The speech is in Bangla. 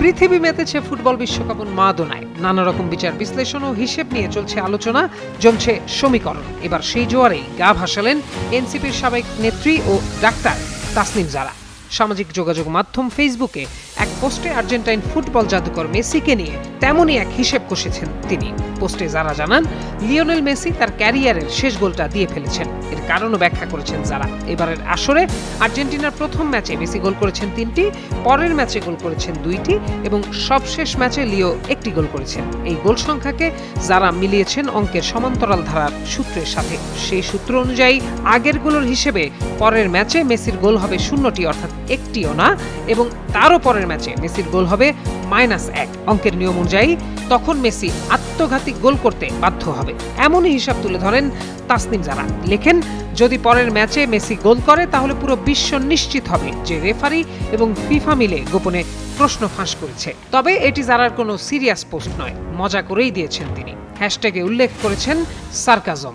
পৃথিবী মেতেছে ফুটবল বিশ্বকাপ উন্মাদনায়। নানা রকম বিচার বিশ্লেষণ ও হিসেব নিয়ে চলছে আলোচনা, জমছে সমীকরণ। এবার সেই জোয়ারেই গা ভাসালেন এনসিপির সাবেক নেত্রী ও ডাক্তার তাসনিম জারা। সামাজিক যোগাযোগ মাধ্যম ফেসবুকে এক পোস্টে আর্জেন্টাইন ফুটবল জাদুকর মেসিকে নিয়ে তেমনই এক হিসেব কষেছেন তিনি। পোস্টে জারা জানান, লিওনেল মেসি তার ক্যারিয়ারের শেষ গোলটা দিয়ে ফেলেছেন। এর কারণও ব্যাখ্যা করেছেন জারা। এবারের আসরে আর্জেন্টিনার প্রথম ম্যাচে মেসি গোল করেছেন 3টি, পরের ম্যাচে গোল করেছেন 2টি এবং সবশেষ ম্যাচে লিও 1টি গোল করেছেন। এই গোল সংখ্যাকে জারা মিলিয়েছেন অঙ্কের সমান্তরাল ধারার সূত্রের সাথে। সেই সূত্র অনুযায়ী আগের গোলের হিসেবে পরের ম্যাচে মেসির গোল হবে 0টি, অর্থাৎ 1টিও না, এবং তারও পরের ম্যাচে মেসির গোল হবে -1। অঙ্কের নিয়ম অনুযায়ী তখন মেসি আত্মঘাতী গোল করতে বাধ্য হবে। এমনই হিসাব তুলে ধরেন তাসনিম জারা। লেখেন, যদি পরের ম্যাচে মেসি গোল করে তাহলে পুরো বিশ্ব নিশ্চিত হবে যে রেফারি এবং ফিফা মিলে গোপনে প্রশ্ন ফাঁস করেছে। তবে এটি জারার কোনো সিরিয়াস পোস্ট নয়, মজা করেই দিয়েছেন তিনি। হ্যাশট্যাগে উল্লেখ করেছেন সার্কাজম।